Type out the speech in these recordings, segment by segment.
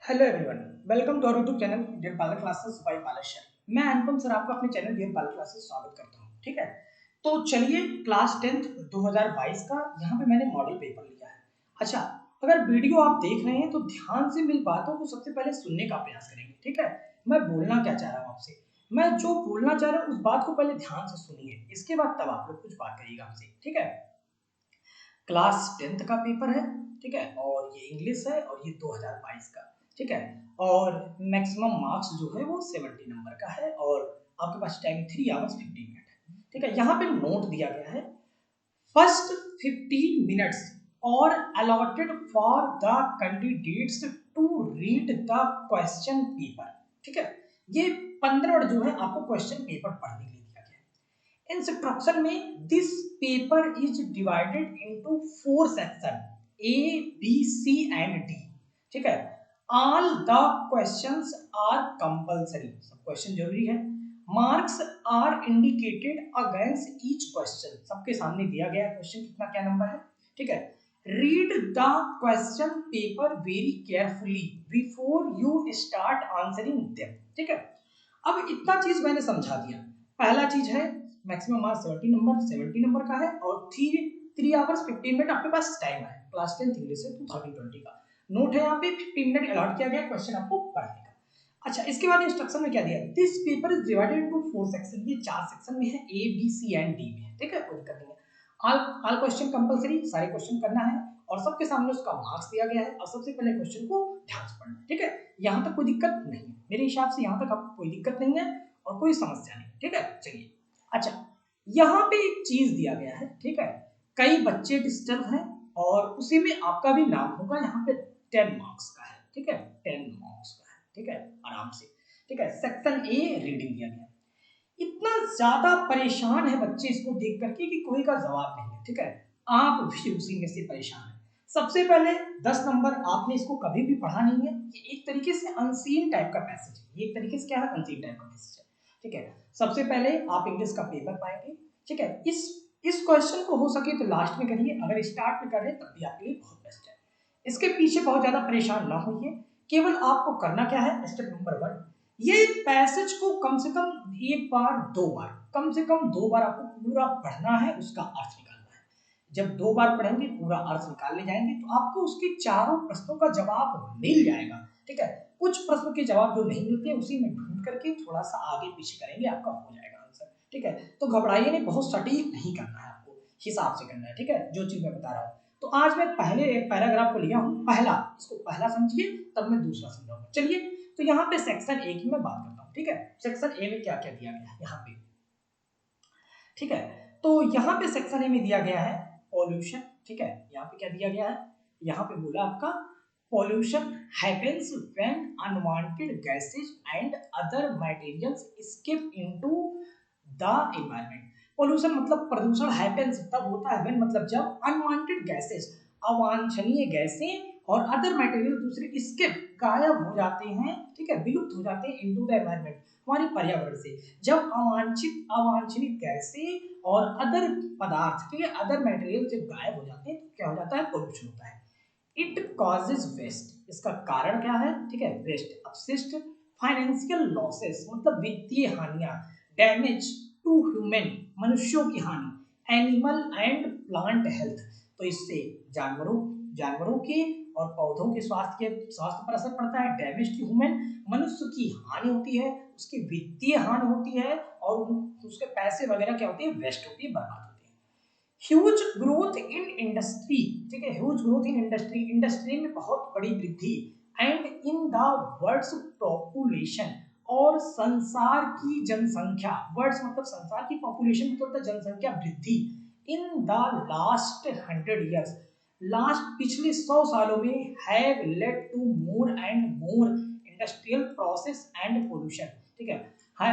Hello everyone, welcome to our YouTube channel dear Payal classes by Payal sir. मैं Anupam sir आपका अपने channel dear Payal classes स्वागत करता हूं। ठीक है, तो चलिए क्लास 10th 2022 का यहाँ पे मैंने मॉडल पेपर लिया है। अच्छा, अगर वीडियो आप देख रहे हैं तो ध्यान से मेरी बातों को सबसे पहले सुनने का प्रयास करेंगे। ठीक है, मैं बोलना क्या चाह रहा हूँ आपसे, मैं जो बोलना चाह रहा हूँ उस बात को पहले ध्यान से सुनिए, इसके बाद तब आप लोग कुछ बात करिएगा हमसे। ठीक है, क्लास 10th का पेपर है। ठीक है, और ये इंग्लिश है और ये 2022 का। ठीक है, और मैक्सिमम मार्क्स जो है वो 70 नंबर का है और आपके पास टाइम 3 आवर्स 50 मिनट है। ठीक है, यहाँ पे नोट दिया गया है, फर्स्ट 15 मिनट्स और allotted for the candidates to read the question paper. ठीक है, ये 15 मिनट जो है आपको क्वेश्चन पेपर पढ़ने के लिए दिया गया है। इंस्ट्रक्शन में this paper is divided into 4 section A B C and D. ठीक है, all the questions are compulsory, सब क्वेश्चन जरूरी है। Marks are indicated against each question, सबके सामने दिया गया क्वेश्चन कितना क्या नंबर है। ठीक है, read the question paper very carefully before you start answering them. ठीक है, अब इतना चीज मैंने समझा दिया। पहला चीज है मैक्सिमम मार्क्स 70 नंबर का है और 3 आवर्स 15 मिनट आपके पास टाइम है। क्लास 10 इंग्लिश है 2020 का नोट है, यहाँ पे 15 मिनट अलॉट किया गया क्वेश्चन आपको पढ़ने का। अच्छा, इसके बाद इंस्ट्रक्शन में क्या दिया, this paper is divided into 4 section, ये 4 सेक्शन में है, A B C and D में। ठीक है, कोई दिक्कत नहीं है। ऑल क्वेश्चन कंपलसरी, सारे क्वेश्चन करना है और सबके सामने उसका मार्क्स दिया गया है और सबसे पहले क्वेश्चन को ध्यान से पढ़ना। ठीक है, यहाँ तक कोई दिक्कत नहीं है, मेरे हिसाब से यहाँ तक आपको कोई दिक्कत नहीं है और कोई समस्या नहीं। ठीक है, चलिए। अच्छा, यहाँ पे एक चीज दिया गया है। ठीक है, कई बच्चे डिस्टर्ब हैं और उसी में आपका भी नाम होगा। यहाँ पे 10 मार्क्स का है। ठीक है, 10 मार्क्स का है। ठीक है, आराम से। ठीक है, सेक्शन ए रीडिंग दिया गया। इतना ज्यादा परेशान है बच्चे इसको देख करके कि कोई का जवाब नहीं है। ठीक है, आप भी उसी में से परेशान है। सबसे पहले 10 नंबर आपने इसको कभी भी पढ़ा नहीं है, ये एक तरीके से अनसीन टाइप का पैसेज है। ये एक तरीके से क्या है, अनसीन टाइप का पैसेज है। ठीक है, सबसे पहले आप इंग्लिश का पेपर पाएंगे। ठीक है, इस क्वेश्चन को हो सके तो लास्ट में करिए, अगर स्टार्ट में करें तब भी आपके लिए बहुत बेस्ट है। इसके पीछे बहुत ज्यादा परेशान ना होइए, केवल आपको करना क्या है, स्टेप नंबर 1, ये पैसेज को कम से कम एक बार दो बार, कम से कम दो बार आपको पूरा पढ़ना है, उसका अर्थ निकालना है। जब दो बार पढ़ेंगे, पूरा अर्थ निकालने जाएंगे तो आपको उसके चारों प्रश्नों का जवाब मिल जाएगा। ठीक है, कुछ प्रश्न के जवाब जो नहीं मिलते उसी में ढूंढ करके थोड़ा सा आगे पीछे करेंगे, आपका हो जाएगा आंसर। ठीक है, तो घबराइए नहीं, बहुत सटीक नहीं करना है आपको, हिसाब से करना है। ठीक है, जो चीज मैं बता रहा हूँ। तो आज मैं पहले एक पैराग्राफ को लिया हूँ, पहला, इसको पहला समझिए तब मैं दूसरा समझाऊंगा। चलिए, तो यहाँ पे सेक्शन ए की मैं बात करता हूँ। ठीक है, सेक्शन ए में क्या क्या दिया गया है यहाँ पे। ठीक है, तो यहाँ पे सेक्शन ए में दिया गया है पॉल्यूशन। ठीक है, यहाँ पे क्या दिया गया है, यहाँ पे बोला आपका pollution happens when unwanted gases and other materials escape into the environment. Pollution मतलब प्रदूषण, हैपेंस तब होता है व्हेन मतलब जब अनवांटेड गैसेज, अवांछनीय गैसें और अदर मटेरियल दूसरे इसके गायब हो जाते हैं। ठीक है, विलुप्त हो जाते हैं इनटू द एनवायरनमेंट, हमारे पर्यावरण से। जब अवांछित गैसें और अदर पदार्थ, ठीक है, अदर मटेरियल जब गायब हो जाते हैं तो क्या हो जाता है, पोल्यूशन होता है। इट कॉजेज वेस्ट, इसका कारण क्या है, ठीक है, वेस्ट, अपशिष्ट, फाइनेंशियल लॉसेस मतलब वित्तीय हानियां, डैमेज टू ह्यूमन, मनुष्यों की हानि, एनिमल एंड प्लांट हेल्थ, तो इससे जानवरों जानवरों के और पौधों के स्वास्थ्य पर असर पड़ता है। डैमेज टू ह्यूमन, मनुष्य की हानि होती है, उसकी वित्तीय हानि होती है और उसके पैसे वगैरह क्या होती है, वेस्ट होती है, बर्बाद होती है। ह्यूज ग्रोथ इन इंडस्ट्री, ठीक है, huge growth in industry, industry में बहुत बड़ी वृद्धि, and in the world's population, और संसार की जनसंख्या, वर्ड्स मतलब संसार की, पॉपुलेशन मतलब जनसंख्या वृद्धि, in the last 100 years, last पिछले 100 सालों में, have led to more and more industrial process and pollution. ठीक है,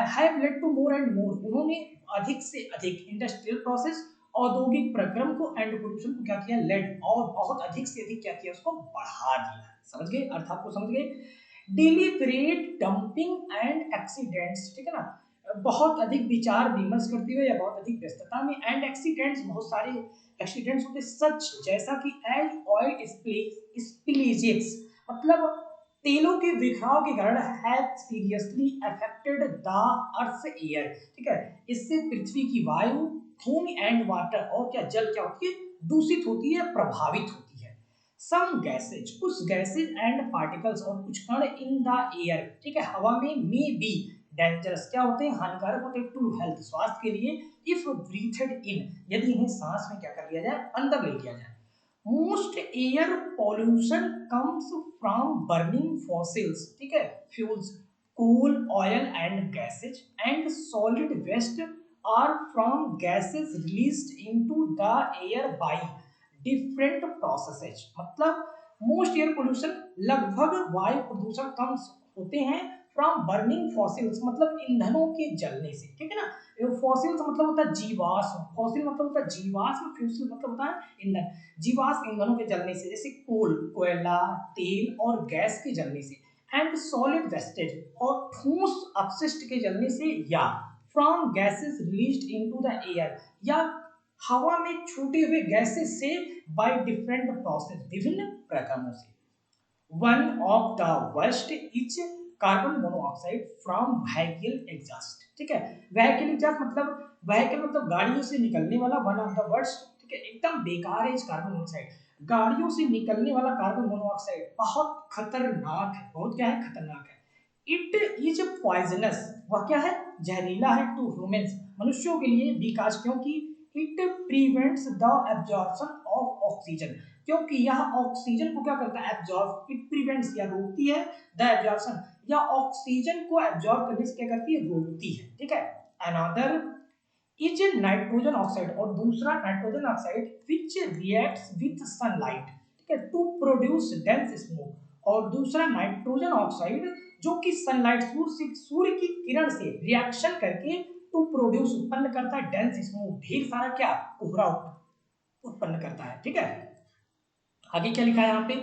have led to more and more, उन्होंने अधिक से अधिक इंडस्ट्रियल प्रोसेस, औद्योगिक प्रक्रम को एंड पोल्यूशन को क्या किया, लेड, और बहुत अधिक से अधिक क्या किया, उसको बढ़ा दिया। समझ गए, अर्थ आपको समझ गए। डिलीबरेट डंपिंग एंड एक्सीडेंट्स, ठीक है ना, बहुत अधिक विचार विमर्श करते हुए या बहुत अधिक व्यस्तता में, एंड एक्सीडेंट्स, बहुत सारे एक्सीडेंट्स होते, सच जैसा कि एज ऑयल स्पिलेजेस, मतलब तेलों के बिखराव के कारण have seriously affected the earth air, ठीक है, इससे पृथ्वी की वायु, भूमि एंड वाटर और क्या जल क्या होती है, दूषित होती है, प्रभावित होती है। सम गैसेज, कुछ गैसेज एंड पार्टिकल्स और कुछ कण इन द एयर, ठीक है, हवा में, मे बी डेंजरस, क्या होते हैं, हानिकारक होते हैं, टू हेल्थ, स्वास्थ्य के लिए, इफ ब्रीथेड इन, यदि इन्हें सांस में क्या कर लिया जाए, अंदर ले लिया जाए। Most air pollution comes from burning fossils, ठीक है, fuels, coal, oil and gases and solid waste are from gases released into the air by different processes। मतलब मोस्ट एयर पोल्यूशन, लगभग वायु प्रदूषण कम होते हैं फ्रॉम बर्निंग फॉसिल्स, मतलब ईंधनों के जलने से, ठीक है ना। फॉसिल्स मतलब होता है जीवाश्म, फॉसिल मतलब होता है जीवाश्म, फ्यूसिल मतलब होता है ईंधन, जीवाश्म ईंधनों के जलने से, जैसे कोल, कोयला, तेल और गैस के जलने से, एंड सॉलिड वेस्टेज और ठोस अपशिष्ट के जलने से, या from gases released into the air, या हवा में छूटे हुए गैसेस से, बाय डिफरेंट प्रोसेस, विभिन्न प्रकारों से। One of the worst is carbon monoxide from vehicle exhaust, ठीक है, व्हीकल एग्जॉस्ट मतलब, व्हीकल मतलब गाड़ियों से निकलने वाला, वन ऑफ द वर्स्ट, ठीक है, एकदम बेकार है इस कार्बन मोनोऑक्साइड, गाड़ियों से निकलने वाला कार्बन मोनोऑक्साइड बहुत खतरनाक है, बहुत क्या है, खतरनाक है। इट इज पॉइजनस, वह क्या है, जहरीला है, टू ह्यूमंस, मनुष्यों के लिए, बिकॉज क्योंकि it prevents the absorption of oxygen, क्योंकि यह ऑक्सीजन को क्या करता है, एब्जॉर्ब, इट प्रिवेंट्स या रोकती है, द एब्जॉर्प्शन, या ऑक्सीजन को एब्जॉर्ब करने से क्या करती है, रोकती है, ठीक है। अनदर इज नाइट्रोजन ऑक्साइड, और दूसरा nitrogen oxide which reacts with sunlight, ठीक है, टू प्रोड्यूस डेंस स्मोक, और दूसरा नाइट्रोजन ऑक्साइड जो कि सनलाइट, सूर्य की किरण से रिएक्शन करके टू प्रोड्यूस, उत्पन्न करता है, डेंस स्मोक, ढेर सारा क्या, कोहरा उत्पन्न करता है, ठीक है। आगे क्या लिखा है यहाँ पे,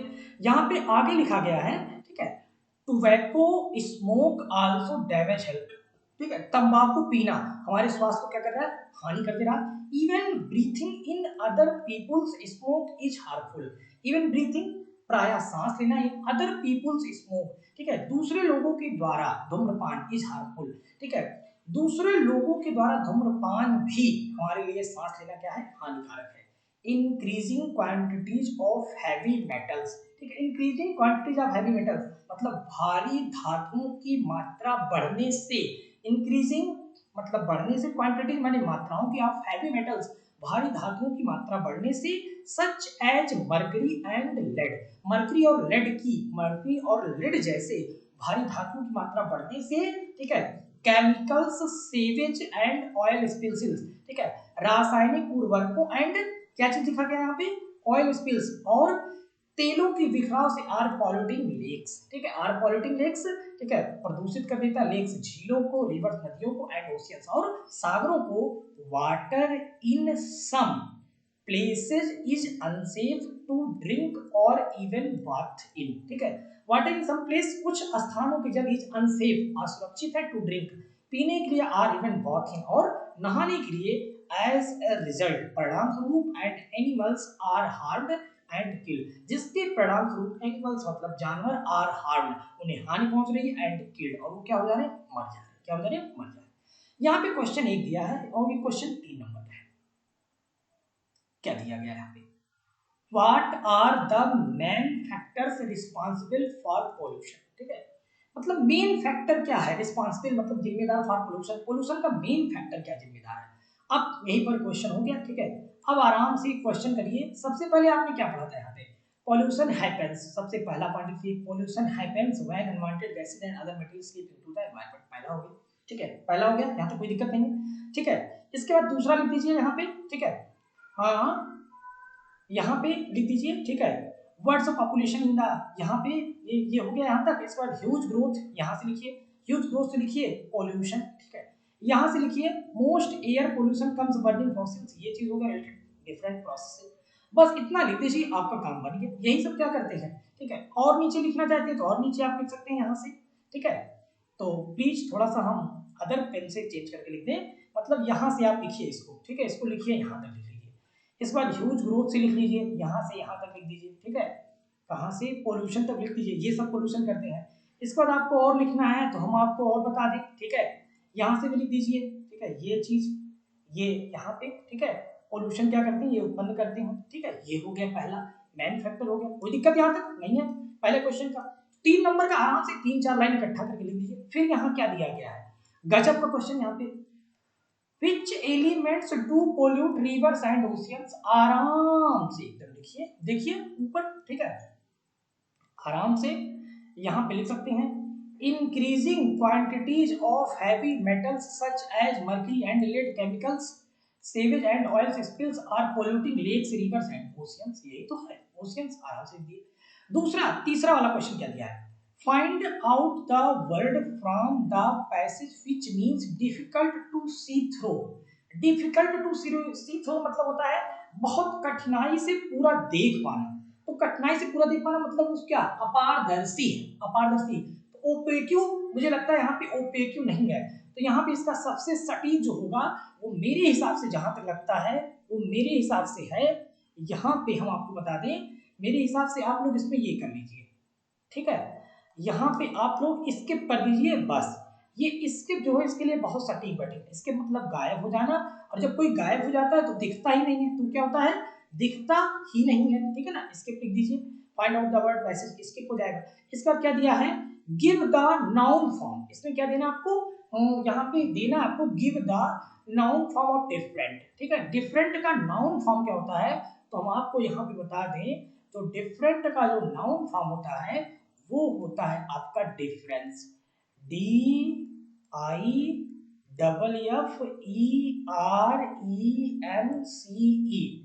यहाँ पे आगे लिखा गया है, ठीक है, tobacco smoke also damage health, ठीक है, तंबाकू पीना हमारे स्वास्थ्य को क्या कर रहा है, हानि कर दे रहा है। Even breathing in other people's smoke is harmful, even breathing, प्राय सांस लेना, इन अदर पीपुल्स स्मोक, ठीक है, दूसरे लोगों के द्वारा धूम्रपान, इज हार्मफुल, ठीक है, दूसरे लोगों के द्वारा धूम्रपान भी हमारे लिए, सांस लेना क्या है, हानिकारक है। Increasing quantities of heavy metals, ठीक है, increasing quantities of heavy metals मतलब भारी धातुओं की मात्रा बढ़ने से, इंक्रीजिंग मतलब बढ़ने से, क्वांटिटीज माने मात्राओं की, ऑफ हैवी मेटल्स भारी धातुओं की मात्रा बढ़ने से, such as mercury and lead, mercury और लेड की, मरकरी और लेड जैसे भारी धातुओं की मात्रा बढ़ने से, ठीक है, chemicals, sewage and oil spills, ठीक है, रासायनिक उर्वरकों एंड क्या चीज लिखा गया यहाँ पे, ऑयल स्पिल्स, और तेलों के बिखराव से, आर पॉल्यूटिंग लेक्स, ठीक है, आर पॉल्यूटिंग लेक्स, ठीक है, प्रदूषित कर देता लेक्स, झीलों को, रिवर्स नदियों को, एंड ओशियंस और सागरों को। Water in some places is unsafe to drink और इवन बाथ इन, ठीक है, वाटर इन सम प्लेस, कुछ स्थानों के जल इज अनसेफ, असुरक्षित है, टू ड्रिंक, पीने के लिए, आर इवन बाथ इन, और नहाने के लिए, एज ए रिजल्ट, परिणाम स्वरूप, and animals are harmed and killed, जिसके परिणाम स्वरूप, एनिमल्स मतलब जानवर, आर हार्म्ड, उन्हें हानि पहुंच रही है, एंड किल्ड, और वो क्या हो जा रहे हैं, मर जा रहे हैं, क्या हो जा रहे हैं, मर जा रहे हैं। यहाँ पे क्वेश्चन एक दिया है, और ये क्वेश्चन 3 नंबर पे है, क्या दिया गया है यहाँ पे, what are the main factors responsible for pollution, ठीक है, मतलब मेन फैक्टर क्या है, रिस्पॉन्सिबल मतलब जिम्मेदार फॉर पोल्यूशन, पोल्यूशन का मेन फैक्टर क्या जिम्मेदार है। अब यहीं पर क्वेश्चन हो गया, ठीक है, अब आराम से क्वेश्चन करिए। सबसे पहले आपने क्या पढ़ा था यहाँ पे, पॉल्यूशन हैपेंस, सबसे पहला पॉइंट लिखिए, pollution happens when unwanted gases and other materials sleep into the environment, पहला हो गया, ठीक है, पहला हो गया, यहाँ तो कोई दिक्कत नहीं है, ठीक है। इसके बाद दूसरा लिख दीजिए यहाँ पे, ठीक है, हाँ यहाँ पे लिख दीजिए, ठीक है, words of population in the, यहाँ पे ये हो गया यहाँ तक। इसके बाद ह्यूज ग्रोथ, यहाँ से लिखिए, ह्यूज ग्रोथ से लिखिए पॉल्यूशन, ठीक है, यहाँ से लिखिए most air pollution comes burning fossils, ये चीज हो गया रिलेटेड डिफरेंट प्रोसेस। बस इतना लिख दीजिए, आपका काम बन गया। यही सब क्या करते हैं, ठीक है, और नीचे लिखना चाहते हैं तो और नीचे आप लिख सकते हैं यहाँ से, ठीक है। तो प्लीज थोड़ा सा हम अदर पेन से चेंज करके लिख दें, मतलब यहाँ से आप लिखिए इसको, ठीक है, इसको लिखिए यहाँ तक लिख लीजिए। इस बार ह्यूज ग्रोथ से लिख लीजिए, यहाँ से यहाँ तक लिख दीजिए, ठीक है। कहाँ से पोल्यूशन तक लिख दीजिए, ये सब पोल्यूशन करते हैं। इसके बाद आपको और लिखना है तो हम आपको और बता दें, ठीक है, यहाँ से भी लिख दीजिए, ठीक है, ये चीज ये यहाँ पे, ठीक है, पोल्यूशन क्या करते हैं, ये उत्पन्न करते हैं, ठीक है, ये हो गया पहला मेन फैक्टर हो गया, कोई दिक्कत यहाँ तक नहीं है पहले क्वेश्चन का। 3 नंबर का आराम से 3-4 लाइन इकट्ठा करके लिख दीजिए। फिर यहाँ क्या दिया गया है, गजब का क्वेश्चन यहाँ पे, विच elements do pollute reverse and oceans, आराम से एकदम लिखिए, देखिए ऊपर, ठीक है, आराम से यहाँ पे लिख सकते हैं, increasing quantities of heavy metals such as mercury and lead chemicals sewage and oils spills are polluting lakes rivers and oceans, यही तो है ओशियंस, आराम से दिए। दूसरा तीसरा वाला क्वेश्चन क्या दिया है, find out the word from the passage which means difficult to see through. Difficult to see through मतलब होता है बहुत कठिनाई से पूरा देख पाना, तो कठिनाई से पूरा देख पाना मतलब उस क्या, अपारदर्शी है, अपारदर्शी। तो ओपेक्यू, मुझे लगता है यहाँ पे ओपेक्यू नहीं है, तो यहाँ पे इसका सबसे सटीक जो होगा वो मेरे हिसाब से जहां तक लगता है वो मेरे हिसाब से है, यहाँ पे हम आपको बता दें, मेरे हिसाब से आप लोग इसमें ये कर लीजिए, ठीक है, यहाँ पे आप लोग स्किप कर दीजिए बस। ये स्किप जो है इसके लिए बहुत सटीक बैठे, इसके मतलब गायब हो जाना, और जब कोई गायब हो जाता है तो दिखता ही नहीं है, तो क्या होता है, दिखता ही नहीं है, ठीक है ना, स्किप लिख दीजिए, find out the word passage, skip हो जाएगा। इसका क्या दिया है, गिव द नाउन फॉर्म, इसमें क्या देना आपको, यहाँ पे देना आपको give the noun form of different, ठीक है, डिफरेंट का नाउन फॉर्म क्या होता है, तो हम आपको यहाँ पे बता दें, तो डिफरेंट का जो नाउन फॉर्म होता है वो होता है आपका डिफरेंस, DIFFERENCE,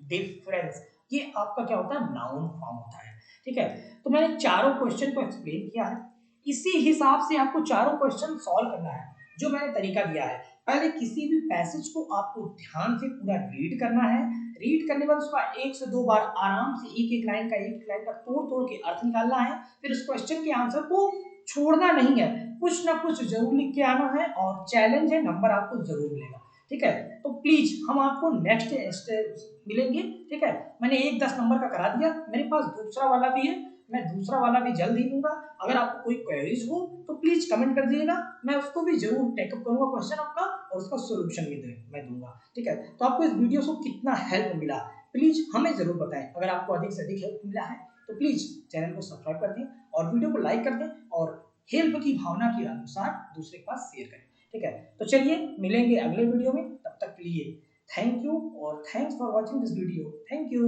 डिफरेंस, ये आपका क्या होता है, नाउन फॉर्म होता है, ठीक है। तो मैंने चारों क्वेश्चन को एक्सप्लेन किया है, इसी हिसाब से आपको चारों क्वेश्चन सॉल्व करना है, जो मैंने तरीका दिया है। पहले किसी भी पैसेज को आपको ध्यान से पूरा रीड करना है, रीड करने के बाद उसका 1 से 2 बार आराम से एक लाइन का तोड़ तोड़ के अर्थ निकालना है, फिर उस क्वेश्चन के आंसर को छोड़ना नहीं है, कुछ ना कुछ जरूर लिख के आना है, और चैलेंज है, नंबर आपको जरूर मिलेगा, ठीक है। तो प्लीज हम आपको नेक्स्ट मिलेंगे, ठीक है, मैंने 1-10 नंबर का करा दिया, मेरे पास दूसरा वाला भी है, मैं दूसरा वाला भी जल्द ही दूंगा। अगर आपको कोई क्वेरीज हो तो प्लीज कमेंट कर दीजिएगा, मैं उसको भी जरूर टेकअप करूंगा क्वेश्चन आपका, और उसका सोल्यूशन भी मैं दूंगा, ठीक है। तो आपको इस वीडियो से कितना हेल्प मिला प्लीज हमें जरूर बताएं, अगर आपको अधिक से अधिक हेल्प मिला है तो प्लीज चैनल को सब्सक्राइब कर दें और वीडियो को लाइक कर दें, और हेल्प की भावना के अनुसार दूसरे के पास शेयर करें, ठीक है। तो चलिए मिलेंगे अगले वीडियो में, तब तक के लिए थैंक यू, और thanks for watching this video, thank you.